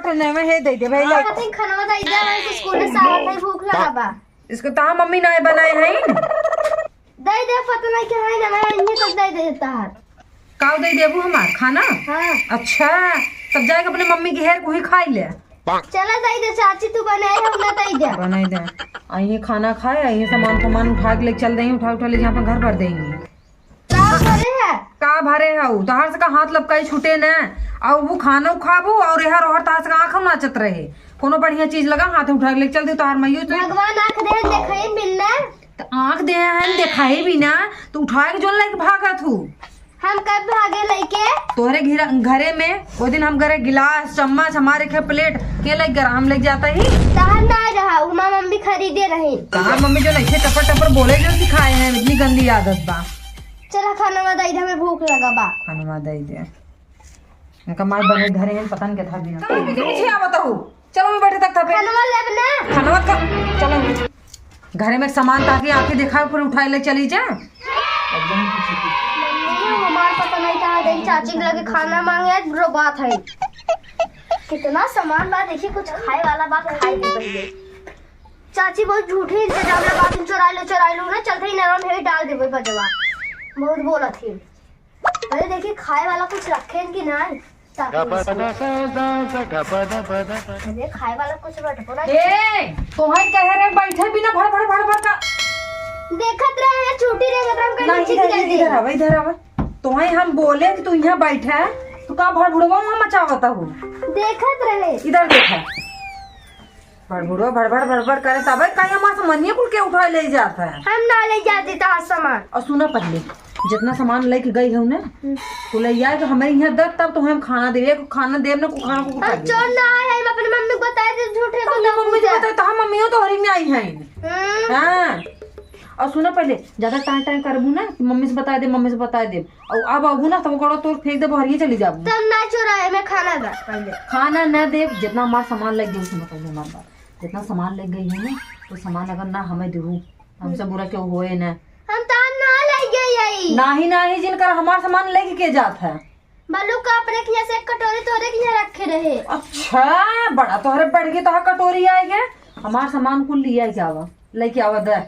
ठने में हे दे दे भाई ले खाना दे दे स्कूल में साथ है भूख लगा बा इसको ता मम्मी ना बनाए हैं दे दे पता नहीं क्या है ना मैं इन्हीं को दे देता है काव दे देबू हमार खाना। हां अच्छा तब जाके अपने मम्मी के हेर को ही खाई ले। चला दे दे चाची तू बनाए हम ना दे दे बनाई दे आई खाना खाए आई सामान उठा के ले चल देंगे उठा ले यहाँ पर घर भर देंगे का भरे है का भरे है तहार से का हाथ लपकाई छूटे न और वो खाना खाबू और यहाँ रोहर तहार से का आँख नाचत रहे कोनो बढ़िया चीज लगा हाथ उठा के ले चल दे तहार मइयो भगवान आंख दे देखाई मिलना तो आँख दे हैं देखाई भी ना तो उठा के जोन लेके भागत हूँ हम कब भागे लेके तोहरे घरे में वो दिन हम घरे गिलास चम्मच हमारे खे प्लेट के लेके गया हम लेके जाता ही तहां ना रहा उमा मम्मी खरीदे रही कहाँ मम्मी जो नहीं टपर टपर बोले जो सिखाए हैं इतनी गंदी आदत बा। चला खाना में दे दे हमें भूख लगा बा खाना में दे दे कमाई बने घरे हैं पता नहीं क्या था बिना पीछे आ बताओ चलो मैं बैठे तक था पे खाना ले बना खाना मत खा चलो घरे में सामान ताकि आके देखा फिर उठाए ले चली जा हमारा पता नहीं था दिन चाची के लगे खाना मांगे ब्रो बात है कितना सामान बात देखिए कुछ खाए वाला बात खाई नहीं पड़ी चाची बहुत झूठी इंतजाम लगा तुम चुरा लो ना चलते ही नरम है डाल दे बजवा बहुत बोला थी अरे देखिए खाए वाला कुछ रखे कि ना अरे खाए वाला कुछ रखो ना तोहाई कह रहे बैठे बिना भड़ का देखत रहे हैं छुट्टी रे मतलब इधर आवे तोहाई हम बोले कि तू यहाँ बैठा है तू का भड़भड़वा वहाँ मचावता हूँ देखत रहे इधर देखा भड़भड़वा भड़बड़ करे तब कहीं हमारे सामान्य कुल के उठा ले जाता है हम ना ले जाते था सामान और सुना पहले जितना सामान लेके गई हूँ ना तो ले आए कि हमारे यहाँ दर तब तो हम खाना देवे खाना देव ना खाना को हम चोर ना आए हम अपनी मम्मी को बताए थे झूठे को मम्मी को बताए तो हम मम्मियों तो हरी में आई हैं हाँ और सुना पहले ज्यादा टाइम करबू ना मम्मी से बता दे और अब आबू ना तब करो तो फेंक दे भरिए चली जाबू तब ना चुराए मैं खाना दा पहले खाना न दे जितना हमारा सामान लग गई सुनो पहले हमारी बात जितना सामान लग गई है ना तो सामान अगर ना हमें देहू हमसे बुरा क्यों होए ना हम ता ना ले गई नाही जिनकर हमारा सामान लेके के जात है बालू का अपने किया से कटोरी तोरे किया रखे रहे अच्छा बड़ा तोहरे बढ़ गए तो कटोरी आएगा हमारा सामान कुल लिया जावा लेके आवा दे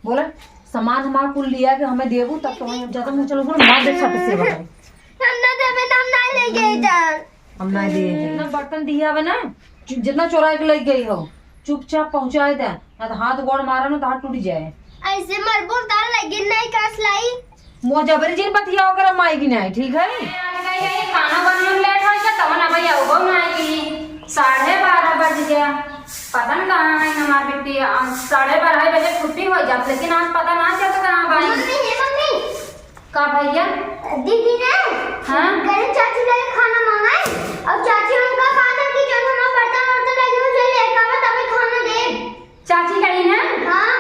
बोला सामान हमारा कुल लिया कि हमें देबू तब तो हम ज्यादा मुंह चलो मार दे फट से बताए हम ना देबे हम ना ले गए जान हम ना दे ना बर्तन दिया है ना जितना चोरा के ले गई हो चुपचाप पहुंचाए दे ना तो हाथ गोड़ मारा ना तो हाथ टूट जाए ऐसे मरबो तार लगे नहीं कास लाई मो जबरी जिन बतिया ओकरा माई की नहीं ठीक है खाना बनने में लेट हो गया तब ना भैया वो नहीं 12:30 बज गया पता नहीं कहाँ है हमारी बेटी 12:30 बजे छुट्टी हो जाती लेकिन आज पता ना चलता कहाँ भाई मम्मी का भैया दीदी ने हाँ करे चाची ने खाना मंगाए अब चाची उनका खाना की जो हम बर्तन लगे हो जो लेकर आवा तब खाना दे चाची गई है हां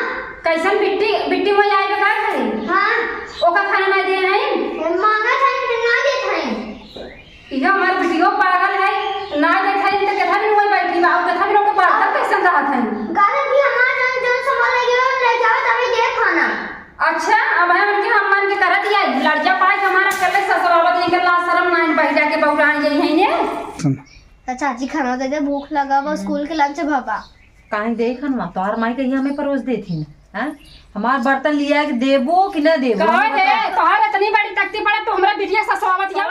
कैसन बिट्टी में आई बता खरी हां ओका खाना नहीं दे नहीं मांगा था फिर ना दे थे ये हमारी बिटियो पागल है ना देखा तो कथा भी नहीं बैठी बा कथा भी रोके पड़ता कैसन रहा था गाना भी हमारा जो सामान लगे हो ले जाओ तभी दे खाना अच्छा अब हम मान के कर दिया लड़जा पाए हमारा कर ले ससुरावत निकल ला शर्म ना बैठ जाके बहुरान जई है ने चाची खाना दे दे भूख लगा वो स्कूल के लंच भापा काहे दे खनवा तोहर माई कहिया हमें परोस देथी हैं हमार बर्तन लिया कि देबो कि ना देबो कहो दे तोहर इतनी बड़ी तख्ती पड़े तो हमरा बिटिया ससुरावत या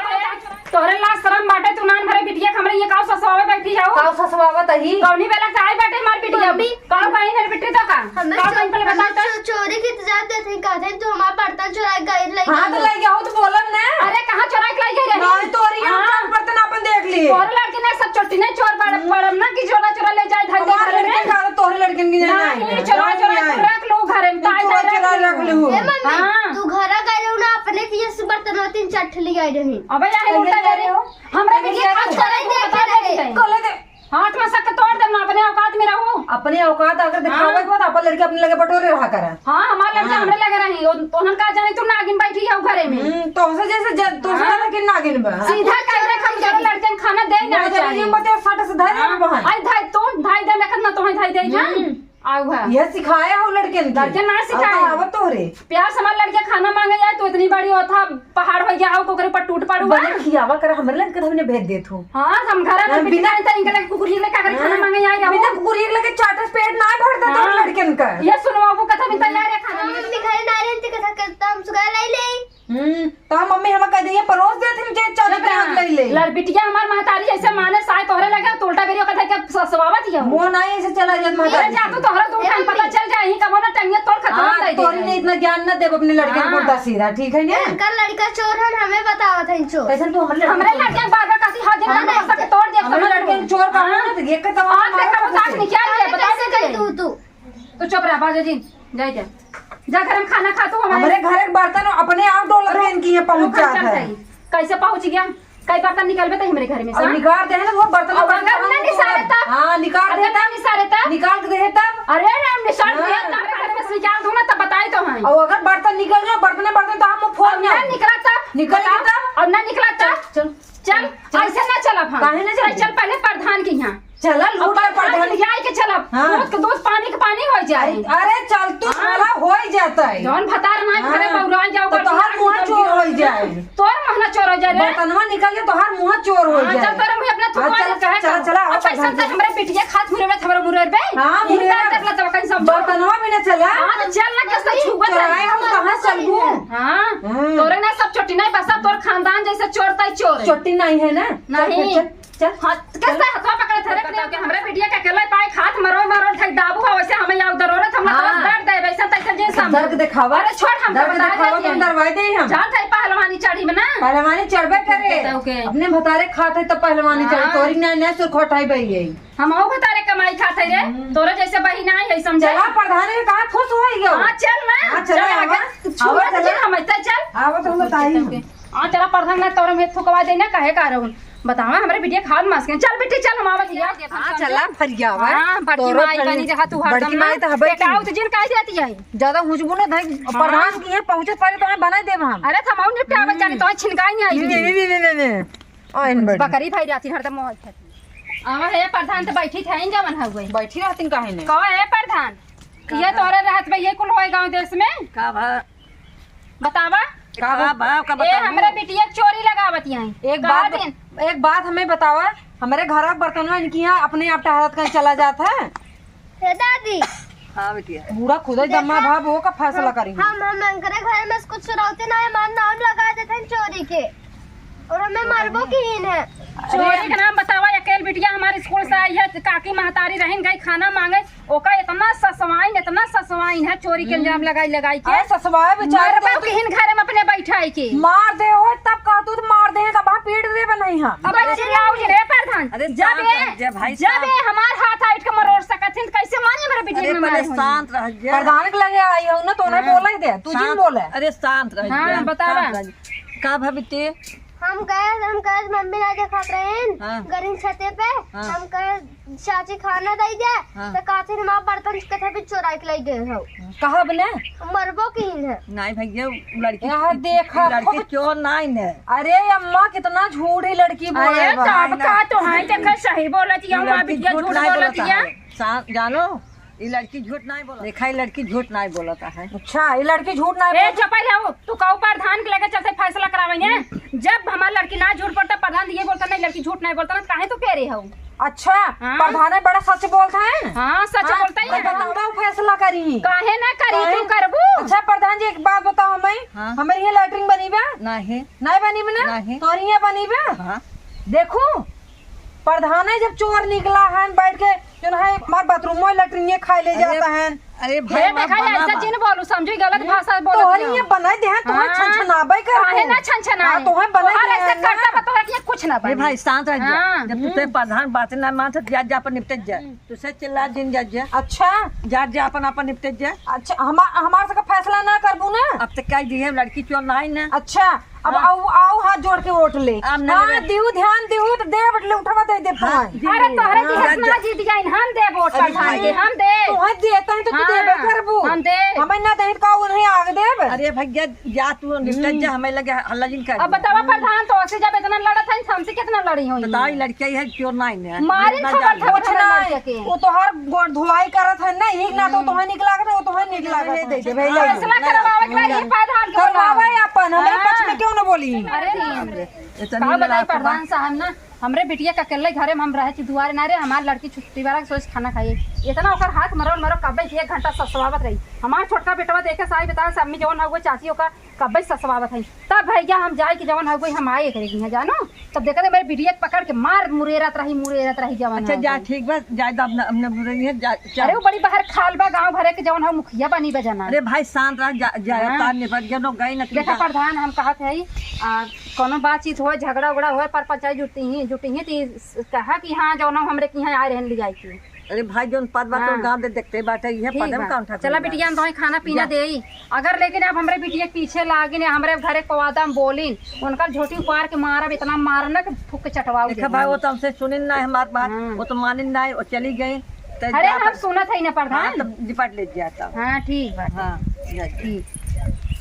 तोहरे ला शर्म बाटे तू नान भरे बिटिया हमरे ये काव ससुरावे बैठी जाओ काव ससुरावत ही कौनी बेला चाय बाटे मार बिटिया काव पाई मेरी बिटी तो का हमें काव पाई पहले बता तो चोरी की इंतजार देते कहते तो हमारा बर्तन चुरा गए ले हां तो ले गया हो तो बोलन ना अरे कहां चोरा के लाई गई रे नहीं तोरी हम बर्तन अपन देख लिए तोहरे लड़के ने सब चोटी ने चोर पड़म ना कि चोरा ले जाए धर तोहरे लड़के का तोहरे लड़के की नहीं चोरा रख लो घर में चोरा रख लो ए मम्मी तू घर गए हो ना अपने की से बर्तन तीन चट ले गए रही अबे यार उल्टा ले रहे हो हमरा बिटिया हाथ चोरा देख रहे कोले दे हाथ में सक तोड़ दे ना अपने औकात में रहो अपने औकात अगर दिखावे के बाद अपन लड़के अपने लगे बटोरे रहा करे हां हमार लड़के हमरे लगे रही तोहन का जाने तू नागिन बैठी है घरे में तो से जैसे तो से लेकिन नागिन बा सीधा कह दे हम जरा लड़के खाना दे ना चाहिए बते 60 से धाई बहन आई धाई तो धाई दे लेकिन ना तो धाई दे जा आऊ है यह सिखाया हो लड़के ने लड़के ना सिखाए। अब तोरे प्यार से हमारे लड़के खाना मांगे जाए तो इतनी बड़ी होता पहाड़ हो गया आओ को पर टूट पड़ू बने खियावा कर हमरे लड़के हमने भेज देत हो। हाँ हम घर में बिना इनके लगे कुकुरी ले का खाना मांगे जाए बिना कुकुरी लगे चाटस पेट ना भरता तो लड़के का ये सुनो वो कथा भी तैयार है खाना में मम्मी घरे ना रहे थे कथा करता हम सुगा लाई ले तो मम्मी हम कह दिए परोस देत हम चाट पे हाथ ले ले लड़ बिटिया हमार महतारी जैसे माने साय तोहरे लगे तो उल्टा करियो कथा के सवावत ही वो नहीं ऐसे चला जात अरे माता जा तू तोहरा तो उठान पता चल जाए ही कबो ना टंगिया तोड़ खत्म कर दे तोरी ने इतना ज्ञान न देब अपने लड़के को उल्टा सीधा ठीक है ना। कल लड़का चोर है हमें बतावा था चोर कैसे तू हमरे लड़के बार बार कासी हाजिर ना कर सके तोड़ दे हमारे लड़के ने चोर कहा ना तो ये का तमाम आज देखा वो ताक निकाल ले बता दे तू चुप रह बाजू जी जा जा जा घर में खाना खा तू हमारे घर के बर्तन अपने आप डोलर में इनकी ये पहुंच जाता है। कैसे पहुंच गया कई बर्तन निकलबे तो हमारे घर में और निकाल दे ना वो बर्तन अगर ना निसारे तब हां निकाल दे तब निसारे तब निकाल के दे तब अरे राम निशान दे तब घर में से निकाल दूं ना तब बताई तो हैं और अगर बर्तन निकल गए बर्तन तो हम फोड़ ना निकला तब निकल गया तब और ना निकला तब चल चल ऐसे ना चल अब काहे ना चल? चल पहले प्रधान के यहाँ चला लूट कर प्रधान के जाए के चल दूध के दूध पानी के पानी हो जाए अरे चल तू साला हो ही जाता है जौन भतार ना घरे बौरा जाओ तो तोहार मुंह चोर हो जाए तोर महना चोर हो जाए रे बर्तनवा निकल गया तोहार मुंह चोर हो जाए चल तोरे मुंह अपना थुकवा कहे चल चला अच्छा ऐसा तो हमरे पिटिया खात मुरे में हमरे मुरे बे हां मुरे कर ला तब कहीं सब बर्तनवा भी न चला हां तो चल ना कैसे छुबत चलाए हम कहां चलबू हां तोरे ना सब छोटी नहीं बसा तोर खानदान जैसे चोरता ही चोर छोटी नहीं है ना नहीं चल हां कैसे हथवा पकड़े थे रे के हमरे पिटिया के अकेले पाए खात मरो मरो ठक दाबू हो वैसे हमें याद जरूरत हम दर्द दे वैसा तैसे जे सब दर्द दिखावा अरे छोड़ हम दर्द दिखावा तुम दरवाई दे हम जान थाई पहलवानी चढ़ी में ना पहलवानी चढ़बे करे अपने भतारे खाते तो पहलवानी चढ़ तोरी ना सुर खोटाई बई है हम हो भतारे कमाई खाते रे तोरे जैसे बहिना है समझे चला प्रधान ने कहा खुश हो गया हां चल ना हां चल आगे चल हम ऐसे चल आवा तो बताई हां चला प्रधान ना तोरे में थुकवा देना कहे का रहूं बतावा हमरे बिटिया खाद मास के चल बेटी चल हम आवत या हां चला फरियावा हां बड़की माई बनी जहां तू हर बड़की माई तो हबे बेटाऊ तो जिन काहे देती है ज्यादा हुजबू ना भाई प्रधान की है पहुंचे पहले तो बनाई देब हम अरे थमाऊ निपटावे जाके तो छिनकाई नहीं आई आइन बड़ी बकरी भाई राती हरदम मोह खाती आवा है प्रधान तो बैठी थे जवन हो गई बैठी रहती काहे ने कहो है प्रधान ये तोरे रहत में ये कुल होए गांव देश में का भा बतावा का बा का ए हमरे बिटिया चोरी लगावत यहीं एक बात हमें बतावा हमारे घर का बर्तनवा इनकी यहाँ अपने आप टहरत कहीं चला जाता है हे दादी हाँ बेटिया पूरा खुद ही जम्मा भाव वो का फैसला करेंगे हम अंकरे घर में कुछ चुराते ना हमारा नाम लगा देते हैं चोरी के और हमें मरबो की हीन है चोरी का नाम बतावा अकेल बिटिया हमारे स्कूल से आई है काकी महतारी रहन गई खाना मांगे ओका इतना ससवाइन है चोरी के इल्जाम लगाई के ससवाए बेचारे बाप के हिन घर में अपने बैठाई के मार दे हो तब कह तू मार दे तब पीट दे नहीं हम अब चिल्लाओ रे प्रधान जब ये हमार हाथ आइट के मरोड़ सकत हिन कैसे माने मेरे बिटिया में मारे शांत रह जा प्रधान के लगे आई हो ना तो उन्हें बोला ही दे तू जिन बोले अरे शांत रह हां जा बतावा का भबिते हम गए मम्मी लाके खात रहे हाँ। गरीन छते पे हाँ। हम कहे चाची खाना दई दे हाँ। तो काथे ने मां बर्तन कथे भी चुरा के लाई गए हो कहा बने मरबो की हीन है नहीं भैया लड़की यहाँ देखा लड़की चोर नहीं ने अरे अम्मा कितना झूठ है लड़की बोले अरे तब का तो हां देखे सही बोलती है हमार बिटिया झूठ बोलती है जानो ये लड़की झूठ नहीं बोला देखा ये लड़की झूठ नहीं बोलता है अच्छा ये लड़की झूठ ना ए चपाई लाओ तू कहू प्रधान के लगे चलते फैसला करावेंगे जब हमार लड़की ना झूठ बोलता प्रधान ये बोलता नहीं लड़की झूठ नहीं बोलता ना काहे तू कह रही हो अच्छा हाँ। प्रधान बड़ा सच बोलता है हां सच बोलता ही है बताऊंगा फैसला करी काहे ना करी तू करबू अच्छा प्रधान जी एक बात बताओ हमें हाँ। हमारी ये लैट्रिन बनी बा नहीं नहीं बनी बना नहीं। तोरी ये बनी बा हाँ देखो प्रधान है जब चोर निकला है बैठ के जो है हमारे बाथरूम में लैट्रिन खाई ले जाता है अरे हे भाई देखा ऐसा जिन बोलू समझी गलत भाषा तोहरी बोलत ये बनाई दे हैं तोहर छनछनाबे कर काहे ना छनछना हां तोहर बनाई और दे ऐसे करता बतोरा कि कुछ ना अरे बने भाई शांत रह जा हाँ। जब तुझे प्रधान बात ना मान तो जा अपन निपट जा तुझसे चिल्ला दिन जा अच्छा जा अपन निपट जा अच्छा हमार से का फैसला ना करबू ना अब तक कह दी है लड़की चोर नहीं ना अच्छा अब आओ हाथ जोड़ के वोट ले अब ना हां ले। दियो ध्यान दियो तो दे बटले उठवा दे हाँ। पाए अरे तोहरे की हंसना जीत जाइन हम दे वोट प्रधान के हम दे तोहर देता है तो तू देबे करबू हम दे हमें ना दही का उन्हें आग देब अरे भैया जा तू निपट जा, हमें लगे हल्ला जिन कर अब बतावा प्रधान तो से जब इतना लड़ा था हमसे कितना लड़ी हुई बताओ ये लड़की है चोर नहीं है मारी इतना खबर जान- था कुछ ना वो तो हर गोड़ धुलाई करत है ना एक ना तो तुम्हें निकला के वो तुम्हें निकला के दे दे भाई फैसला करवावे के बाद ये प्रधान के करवावे अपन हमारे पक्ष में क्यों ना बोली अरे नहीं इतनी का बताई लड़ाई प्रधान साहब ना हमरे बिटिया का अकेले घरे में हम रहे छी दुआरे ना रे हमार लड़की छुट्टी वाला सोच खाना खाइए इतना ओकर हाथ मरो कब्बे 1 घंटा ससवावत रही हमार छोटका बेटवा देखे साई बता अम्मी जवन हो गई चाची ओकर कब्बे ससवावत है तब भैया हम जाए कि जवन हो गई हम आए करेगी जानो तब देखते मेरे बिटिया पकड़ के मार मुरेरत रही जवन अच्छा जा ठीक बस जायदा अपने बोलेंगे अरे वो बड़ी बाहर खाल बा गांव भरे के जवन हो मुखिया बनी बजाना अरे भाई शांत रह जाए तार निपट गए नो गई ना देखा प्रधान हम कहत है कोनो बातचीत हो झगड़ा उगड़ा हो पर पंचायत जुटी ही तो कहा कि हाँ जौन हमरे के यहाँ आए रहन ले जाए की अरे भाई जो पद बात हाँ। गांव दे देखते बाटे ये पद में कौन था चला बिटिया हम तो खाना पीना दे अगर लेकिन अब हमरे बिटिया के पीछे लागिन हमरे घरे कोवादम बोलिन उनका झोटी उपार के मारब इतना मारना कि फूक के चटवाओ देखा भाई वो तो हमसे सुनिन ना हमारी बात हाँ। वो तो मानिन ना वो चली गई तो अरे हम सुनत है ना हाँ प्रधान तब निपट ले जाता हाँ ठीक बा हाँ ठीक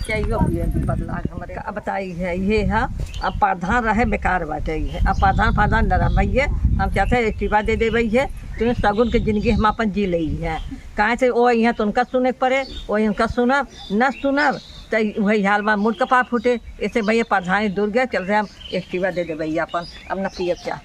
चाहिए हुए बदला हमारे अब बताई है ये है अब प्रधान रहे बेकार बाटे है अब प्रधान न रहिए हम चाहते हैं इस्तीफा दे दे है तो सगुन के जिंदगी हम अपन जी ली है कहाँ से वो यहाँ तो उनका सुने पड़े वो उनका सुनब न सुनब तो वही हाल में मुड़ कपा फूटे ऐसे भैया प्रधान दूर गए चल रहे हम इस्तीफा दे दे भैया अपन अब न पियब चाह